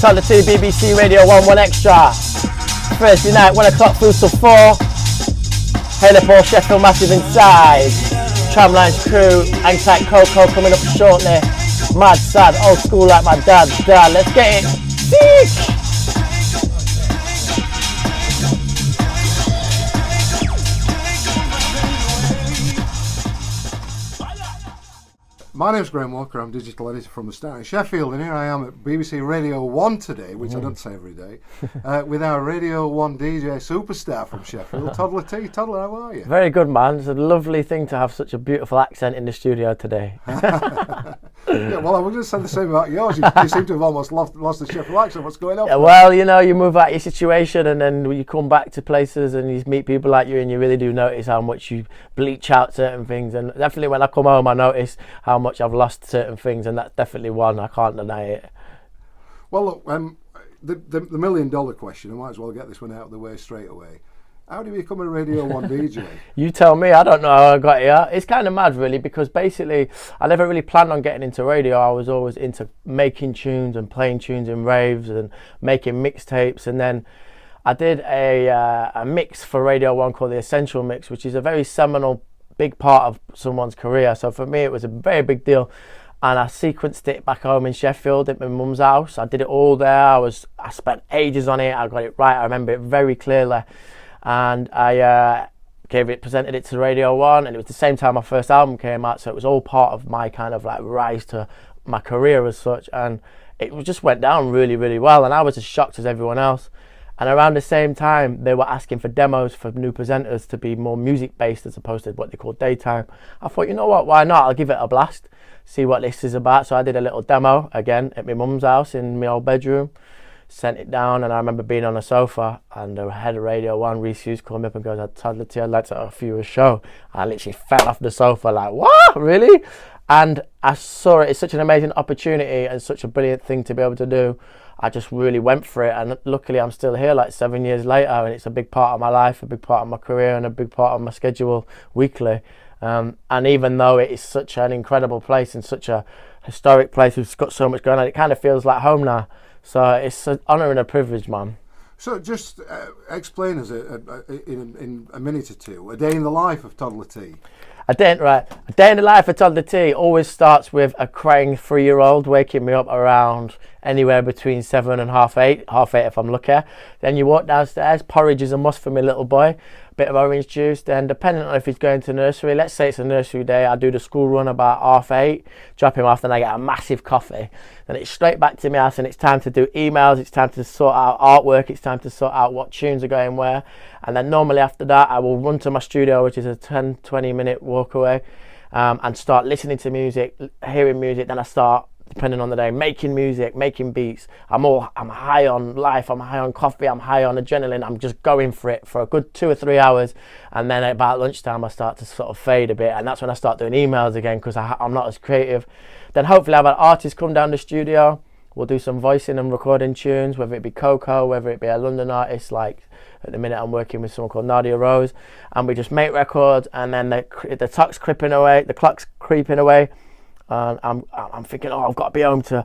Toddla T, BBC Radio 1 Extra. Thursday night, 1 o'clock through till 4. Hayley Paul, Sheffield, massive inside. Tramlines crew, hang tight Coco coming up shortly. Mad sad, old school like my dad's dad. Let's get it. Sick! My name's Graham Walker, I'm digital editor from the start in Sheffield, and here I am at BBC Radio 1 today, which I don't say every day, with our Radio 1 DJ superstar from Sheffield, Toddla T. Toddler, how are you? Very good, man. It's a lovely thing to have such a beautiful accent in the studio today. Yeah, well, I was going to say the same about yours. You seem to have almost lost the Sheffield accent. What's going on? Yeah, well, you know, you move out of your situation and then you come back to places and you meet people like you and you really do notice how much you bleach out certain things. And definitely when I come home, I notice how much I've lost certain things, and that's definitely one. I can't deny it. Well, look, the $1 million question, I might as well get this one out of the way straight away. How do you become a Radio 1 DJ? You tell me. I don't know how I got here. It's kind of mad, really, because basically I never really planned on getting into radio. I was always into making tunes and playing tunes in raves and making mixtapes. And then I did a mix for Radio 1 called the Essential Mix, which is a very seminal, big part of someone's career. So for me, it was a very big deal. And I sequenced it back home in Sheffield at my mum's house. I did it all there. I spent ages on it. I got it right. I remember it very clearly. And I presented it to Radio 1, and it was the same time my first album came out, so it was all part of my kind of like rise to my career as such, and it just went down really, really well, and I was as shocked as everyone else. And around the same time, they were asking for demos for new presenters to be more music-based as opposed to what they call daytime. I thought, you know what, why not? I'll give it a blast, see what this is about. So I did a little demo, again, at my mum's house in my old bedroom. Sent it down, and I remember being on a sofa and the head of Radio 1, Reese Hughes, called me up and goes, Toddla T, I'd like to offer you a show. I literally fell off the sofa like, what, really? And I saw it, it's such an amazing opportunity and such a brilliant thing to be able to do. I just really went for it, and luckily I'm still here like 7 years later, and it's a big part of my life, a big part of my career, and a big part of my schedule weekly. And even though it is such an incredible place and such a historic place, it's got so much going on, it kind of feels like home now. So it's an honour and a privilege, man. So just explain us in a minute or two, a day in the life of Toddla T. A day in the life of Toddla T always starts with a crying 3-year-old waking me up around anywhere between 7 and half eight if I'm lucky. Then you walk downstairs, porridge is a must for my little boy, bit of orange juice. Then depending on if he's going to nursery, let's say it's a nursery day, I do the school run about 8:30, drop him off, then I get a massive coffee. Then it's straight back to my house and it's time to do emails, it's time to sort out artwork, it's time to sort out what tunes are going where. And then normally after that I will run to my studio, which is a 10-20 minute walk away, and start listening to music, hearing music. Then I start, depending on the day, making music, making beats. I'm high on life, I'm high on coffee, I'm high on adrenaline. I'm just going for it for a good 2 or 3 hours, and then at about lunchtime I start to sort of fade a bit, and that's when I start doing emails again because I'm not as creative. Then hopefully I have an artist come down the studio, we'll do some voicing and recording tunes, whether it be Coco, whether it be a London artist, like at the minute I'm working with someone called Nadia Rose, and we just make records, and then the clock's creeping away. I'm thinking, oh, I've got to be home to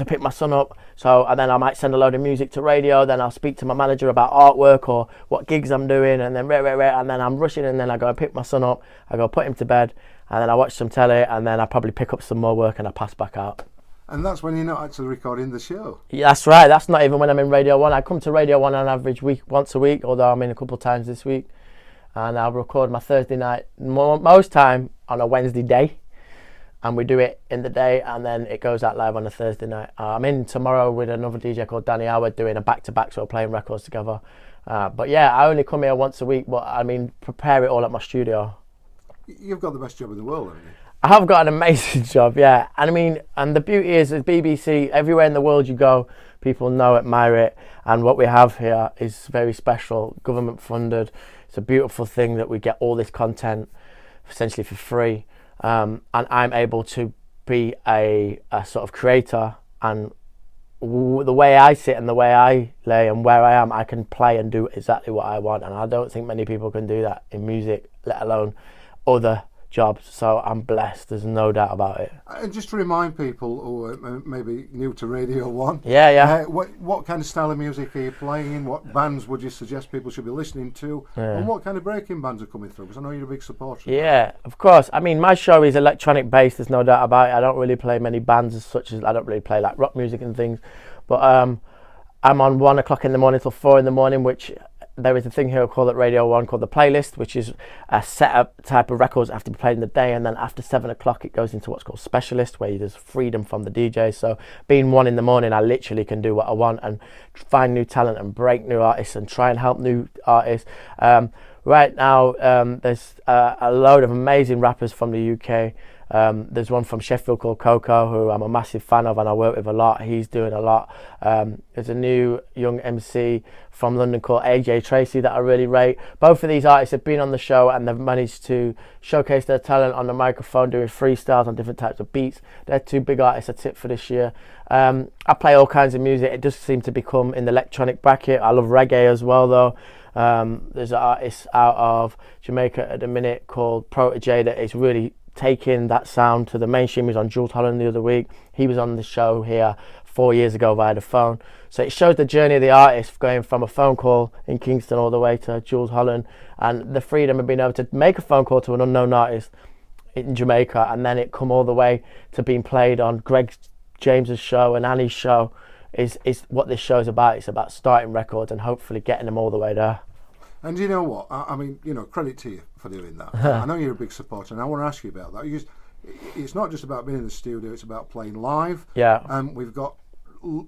pick my son up. So, and then I might send a load of music to radio. Then I'll speak to my manager about artwork or what gigs I'm doing, and then and then I'm rushing, and then I go and pick my son up. I go put him to bed, and then I watch some telly, and then I probably pick up some more work, and I pass back out. And that's when you're not actually recording the show. Yeah, that's right. That's not even when I'm in Radio 1. I come to Radio 1 on average once a week, although I'm in a couple of times this week. And I'll record my Thursday night most time on a Wednesday day. And we do it in the day, and then it goes out live on a Thursday night. I'm in tomorrow with another DJ called Danny Howard doing a back-to-back, so we're playing records together. But yeah, I only come here once a week, but I mean, prepare it all at my studio. You've got the best job in the world, haven't you? I have got an amazing job, yeah. And I mean, and the beauty is at BBC, everywhere in the world you go, people know, admire it. And what we have here is very special, government funded. It's a beautiful thing that we get all this content essentially for free. And I'm able to be a sort of creator, and the way I sit and the way I lay and where I am, I can play and do exactly what I want. And I don't think many people can do that in music, let alone other jobs. So I'm blessed. There's no doubt about it. And just to remind people who are maybe new to Radio 1, Yeah. what kind of style of music are you playing? What bands would you suggest people should be listening to? And what kind of breaking bands are coming through? Because I know you're a big supporter of that. Yeah, of course. I mean, my show is electronic based, there's no doubt about it. I don't really play many bands as such, as I don't really play like rock music and things. But I'm on 1 o'clock in the morning till 4 in the morning, which there is a thing here called at Radio 1 called the playlist, which is a set up type of records that have to be played in the day, and then after 7 o'clock it goes into what's called specialist, where there's freedom from the DJ. So being 1 in the morning, I literally can do what I want and find new talent and break new artists and try and help new artists. Right now there's a load of amazing rappers from the UK. There's one from Sheffield called Coco, who I'm a massive fan of and I work with a lot. He's doing a lot. There's a new young MC from London called AJ Tracy that I really rate. Both of these artists have been on the show and they've managed to showcase their talent on the microphone, doing freestyles on different types of beats. They're 2 big artists I tip for this year. I play all kinds of music. It does seem to become in the electronic bracket. I love reggae as well though. There's an artist out of Jamaica at the minute called Protege that is really taking that sound to the mainstream. He was on Jules Holland the other week. He was on the show here 4 years ago via the phone. So it shows the journey of the artist going from a phone call in Kingston all the way to Jules Holland, and the freedom of being able to make a phone call to an unknown artist in Jamaica and then it come all the way to being played on Greg James's show and Annie's show is what this show is about. It's about starting records and hopefully getting them all the way there. And you know what? I mean, credit to you for doing that. I know you're a big supporter, and I want to ask you about that. It's not just about being in the studio; it's about playing live. Yeah. We've got,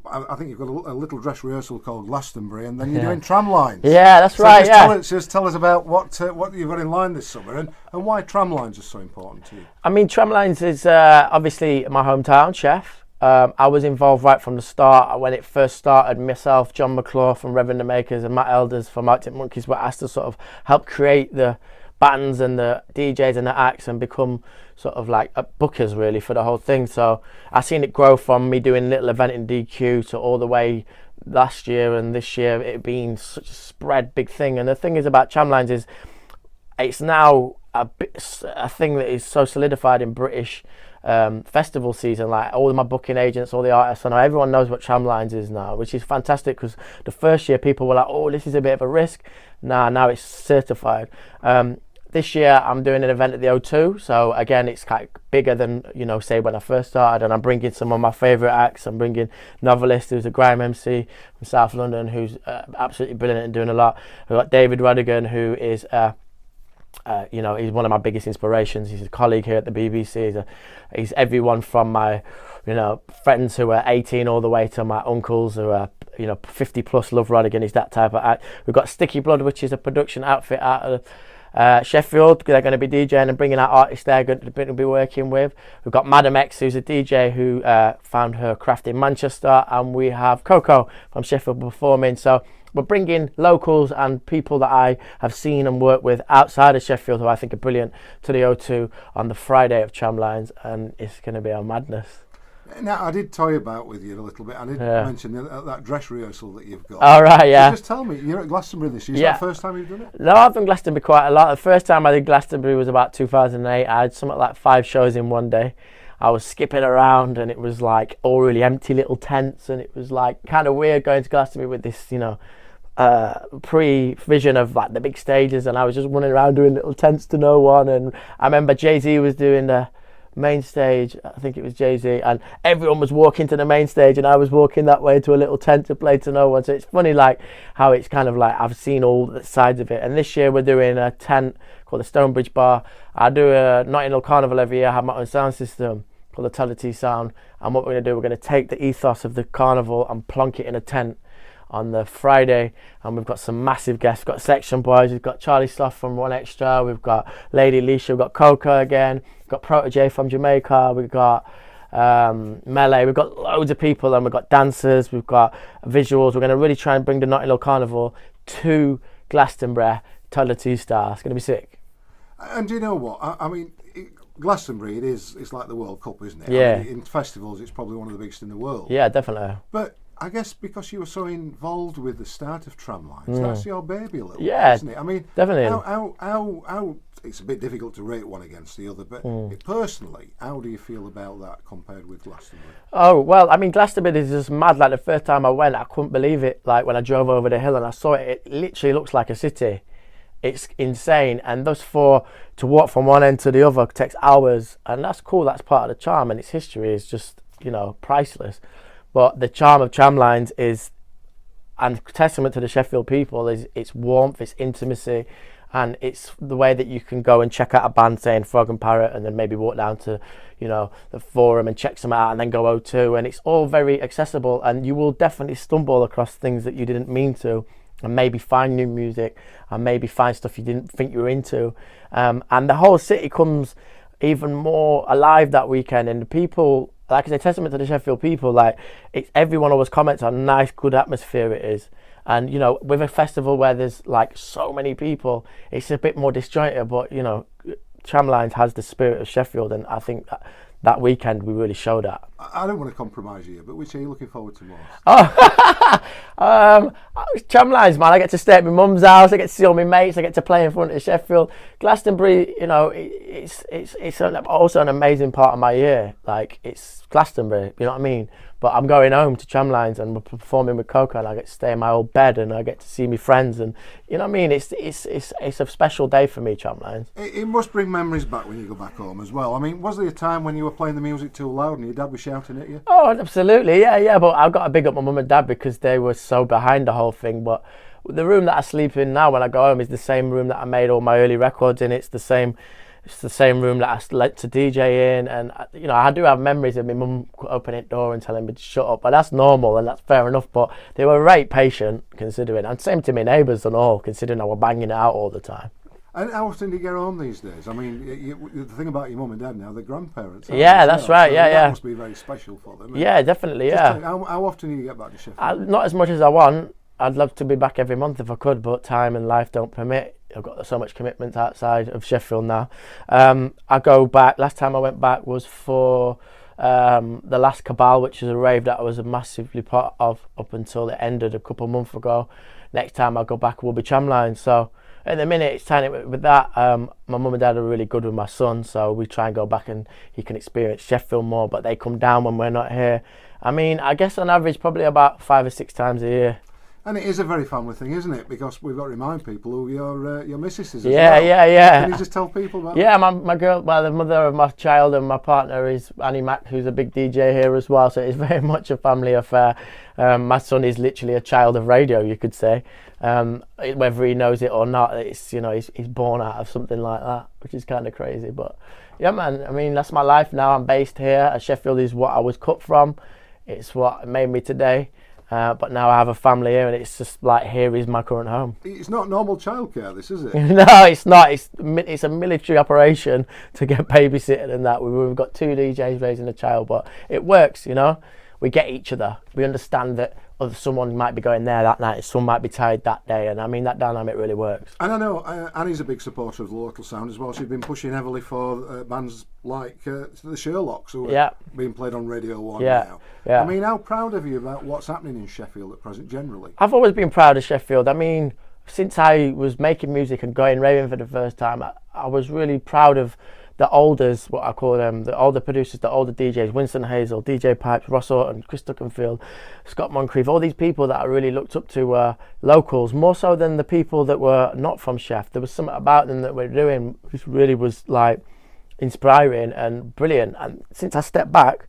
I think you've got a little dress rehearsal called Glastonbury, and then you're doing Tramlines. Yeah, that's right. Just tell us about what you've got in line this summer, and why Tramlines is so important to you. I mean, Tramlines is obviously my hometown, Sheffield. I was involved right from the start. When it first started, myself, Jon McClure from Reverend the Makers and Matt Elders from Arctic Monkeys were asked to sort of help create the bands and the DJs and the acts and become sort of like bookers really for the whole thing. So I've seen it grow from me doing a little event in DQ to all the way last year and this year it being such a spread big thing. And the thing is about Tramlines is it's now a thing that is so solidified in British festival season. Like all of my booking agents, all the artists, I know everyone knows what Tramlines is now, which is fantastic because the first year people were like, oh, this is a bit of a risk. Now it's certified. This year I'm doing an event at the O2, so again it's kind of bigger than say when I first started, and I'm bringing some of my favourite acts. I'm bringing Novelist, who's a grime MC from South London, who's absolutely brilliant and doing a lot. We've got David Rodigan, who is he's one of my biggest inspirations. He's a colleague here at the BBC. He's everyone from my friends who are 18 all the way to my uncles who are 50 plus love Rodigan. He's that type of act. We've got Sticky Blood, which is a production outfit out of Sheffield. They're going to be DJing and bringing out artists they're going to be working with. We've got Madam X, who's a DJ who found her craft in Manchester, and we have Coco from Sheffield performing. So we're bringing locals and people that I have seen and worked with outside of Sheffield who I think are brilliant to the O2 on the Friday of Tramlines, and it's going to be a madness. Now, I did toy about with you a little bit. I did mention that dress rehearsal that you've got. All right, yeah. So just tell me, you're at Glastonbury this year. Is that the first time you've done it? No, I've done Glastonbury quite a lot. The first time I did Glastonbury was about 2008. I had something like 5 shows in one day. I was skipping around and it was like all really empty little tents, and it was like kind of weird going to Glastonbury with this, pre-vision of like the big stages, and I was just running around doing little tents to no one. And I remember Jay-Z was doing the main stage, I think it was Jay-Z, and everyone was walking to the main stage and I was walking that way to a little tent to play to no one. So it's funny like how it's kind of like I've seen all the sides of it. And this year we're doing a tent called the Stonebridge Bar. I do a Notting Hill Carnival every year. I have my own sound system called the Toddla T sound, and what we're going to do, we're going to take the ethos of the carnival and plonk it in a tent on the Friday, and we've got some massive guests. We've got Section Boys, we've got Charlie Sloth from One Extra, we've got Lady Leisha, we've got Coca again, we've got Protege from Jamaica, we've got Melee, we've got loads of people, and we've got dancers, we've got visuals. We're going to really try and bring the Notting Hill Carnival to Glastonbury, Toddla T style. It's going to be sick. And do you know what? I mean, Glastonbury, it's like the World Cup, isn't it? Yeah. I mean, in festivals, it's probably one of the biggest in the world. Yeah, definitely. But I guess because you were so involved with the start of Tramlines, that's your baby a little bit, Yeah, isn't it? I mean, definitely. How it's a bit difficult to rate one against the other, but personally, how do you feel about that compared with Glastonbury? Oh, well, I mean, Glastonbury is just mad. Like, the first time I went, I couldn't believe it. Like, when I drove over the hill and I saw it, it literally looks like a city. It's insane. And thus, to walk from one end to the other takes hours. And that's cool. That's part of the charm. And its history is just, priceless. But the charm of Tramlines is, and testament to the Sheffield people, is its warmth, its intimacy, and it's the way that you can go and check out a band saying Frog and Parrot, and then maybe walk down to, the Forum and check some out, and then go O2, and it's all very accessible, and you will definitely stumble across things that you didn't mean to, and maybe find new music, and maybe find stuff you didn't think you were into, and the whole city comes even more alive that weekend, and the people, like I say, testament to the Sheffield people, like, everyone always comments on how nice, good atmosphere it is. And, with a festival where there's, like, so many people, it's a bit more disjointed, but, Tramlines has the spirit of Sheffield, and I think that weekend we really showed that. I don't want to compromise you, but which are you looking forward to most? Tramlines, man. I get to stay at my mum's house. I get to see all my mates. I get to play in front of Sheffield. Glastonbury, it's also an amazing part of my year. Like, it's Glastonbury, you know what I mean? But I'm going home to Tramlines and we're performing with Coco, and I get to stay in my old bed and I get to see my friends, and you know what I mean? It's a special day for me, Tramlines. It must bring memories back when you go back home as well. I mean, was there a time when you were playing the music too loud and your dad was shouting at you? Oh, absolutely, yeah. But I've got to big up my mum and dad because they were so behind the whole thing. But the room that I sleep in now when I go home is the same room that I made all my early records in. It's the same room that I let to DJ in, and I do have memories of my mum opening the door and telling me to shut up, but that's normal and that's fair enough. But they were right patient considering, and same to my neighbours and all, considering I were banging it out all the time. And how often do you get home these days? I mean, the thing about your mum and dad now, they're grandparents. Yeah, that's right. So yeah. That must be very special for them. Yeah, definitely. Yeah. How often do you get back to Sheffield? Not as much as I want. I'd love to be back every month if I could, but time and life don't permit. I've got so much commitment outside of Sheffield now. I go back. Last time I went back was for the last Cabal, which is a rave that I was a massively part of up until it ended a couple of months ago. Next time I go back will be Tramlines. So at the minute it's time with that. My mum and dad are really good with my son, so we try and go back and he can experience Sheffield more. But they come down when we're not here. I mean, I guess on average probably about 5 or 6 times a year. And it is a very family thing, isn't it? Because we've got to remind people who your missus is as well. Yeah. Can you just tell people about that? Yeah, my girl, the mother of my child and my partner is Annie Mack, who's a big DJ here as well. So it's very much a family affair. My son is literally a child of radio, you could say. Whether he knows it or not, it's he's born out of something like that, which is kind of crazy. But yeah, man, I mean, that's my life now. I'm based here. Sheffield is what I was cut from. It's what made me today. But now I have a family here, and it's just like, here is my current home. It's not normal childcare, this, is it? No, it's not. It's a military operation to get babysitted and that. We've got 2 DJs raising a child, but it works, We get each other. We understand that someone might be going there that night, someone might be tired that day, and I mean, that dynamic really works. And I know Annie's a big supporter of the local sound as well. She's been pushing heavily for bands like the Sherlocks, who are being played on Radio 1 now. Yeah. I mean, how proud are you about what's happening in Sheffield at present generally? I've always been proud of Sheffield. I mean, since I was making music and going raving for the first time, I was really proud of the olders, what I call them, the older producers, the older DJs, Winston Hazel, DJ Pipes, Ross Orton, Chris Duckenfield, Scott Moncrief, all these people that I really looked up to were locals, more so than the people that were not from Sheff. There was something about them that we're doing which really was like inspiring and brilliant. And since I stepped back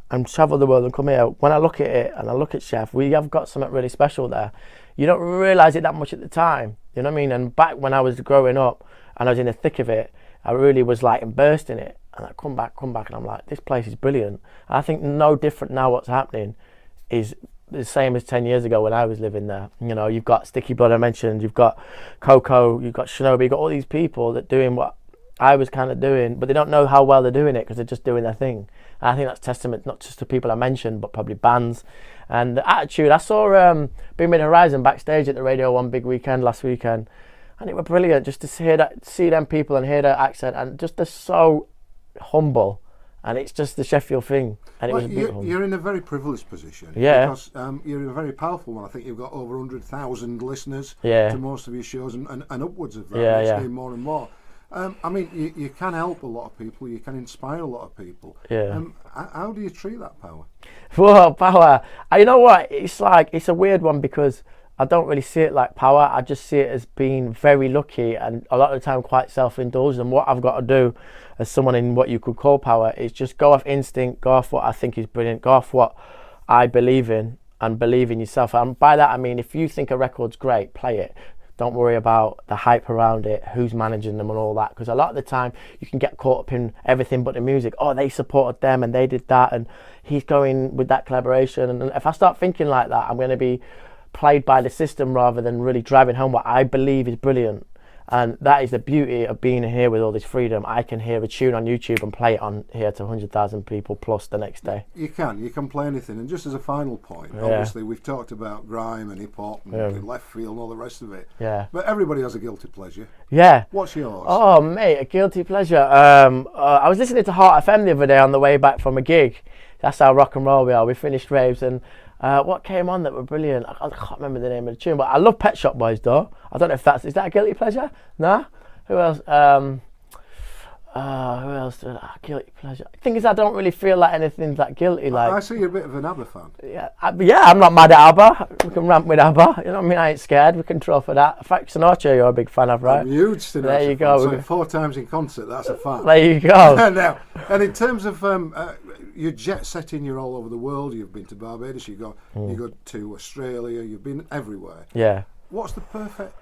and travelled the world and come here, when I look at it and I look at Sheff, we have got something really special there. You don't realise it that much at the time, you know what I mean? And back when I was growing up and I was in the thick of it, I really was like immersed in it, and I come back, and I'm like, this place is brilliant. And I think no different now. What's happening is the same as 10 years ago when I was living there. You've got Sticky Blood, I mentioned, you've got Coco, you've got Shinobi, you've got all these people that doing what I was kind of doing, but they don't know how well they're doing it because they're just doing their thing. And I think that's testament not just to people I mentioned, but probably bands and the attitude. I saw Big Mid Horizon backstage at the Radio 1 big weekend last weekend. And it was brilliant just to see them people and hear their accent, and just they're so humble and it's just the Sheffield thing, and it was beautiful. You're in a very privileged position. Yeah. Because you're a very powerful one. I think you've got over 100,000 listeners Yeah. to most of your shows, and upwards of that. Yeah, It's yeah. getting more and more. I mean, you can help a lot of people. You can inspire a lot of people. Yeah. How do you treat that power? Well, power. You know what? It's a weird one because I don't really see it like power. I just see it as being very lucky and a lot of the time quite self-indulgent. And what I've got to do as someone in what you could call power is just go off instinct, go off what I think is brilliant, go off what I believe in and believe in yourself. And by that I mean if you think a record's great, play it. Don't worry about the hype around it, who's managing them and all that. Because a lot of the time you can get caught up in everything but the music. Oh, they supported them and they did that and he's going with that collaboration. And if I start thinking like that, I'm going to be played by the system rather than really driving home what I believe is brilliant. And that is the beauty of being here with all this freedom. I can hear a tune on YouTube and play it on here to 100,000 people plus the next day. You can play anything. And just as a final point, obviously we've talked about grime and hip hop and left field and all the rest of it. Yeah. But everybody has a guilty pleasure. Yeah. What's yours? Oh, mate, a guilty pleasure. I was listening to Heart FM the other day on the way back from a gig. That's how rock and roll we are. We finished raves and what came on that were brilliant? I can't remember the name of the tune, but I love Pet Shop Boys though. I don't know if is that a guilty pleasure? Nah? Who else? Who else? Guilty pleasure. The thing is, I don't really feel like anything's that guilty. Like I see you're a bit of an ABBA fan. Yeah, I'm not mad at ABBA. We can ramp with ABBA. You know what I mean? I ain't scared. We can throw for that. Frank Sinatra, you're a big fan of, right? I'm huge Sinatra. There you go. So 4 times in concert, that's a fan. There you go. Now, and in terms of you're jet setting, you're all over the world. You've been to Barbados. You go to Australia. You've been everywhere. Yeah. What's the perfect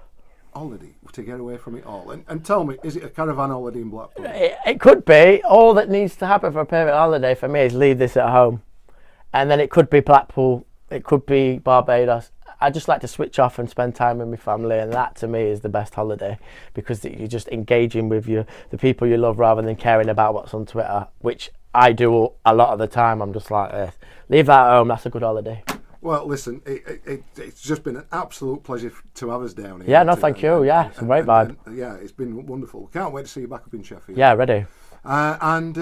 holiday to get away from it all? And tell me, is it a caravan holiday in Blackpool? It could be. All that needs to happen for a perfect holiday for me is leave this at home. And then it could be Blackpool. It could be Barbados. I just like to switch off and spend time with my family, and that to me is the best holiday because you're just engaging with the people you love rather than caring about what's on Twitter, which I do a lot of the time. I'm just like, leave that at home, that's a good holiday. Well, listen, it's just been an absolute pleasure to have us down here. Yeah, no, thank you. Yeah, it's a great vibe. Yeah, it's been wonderful. Can't wait to see you back up in Sheffield. Yeah, ready. And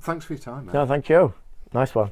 thanks for your time, mate. No, thank you. Nice one.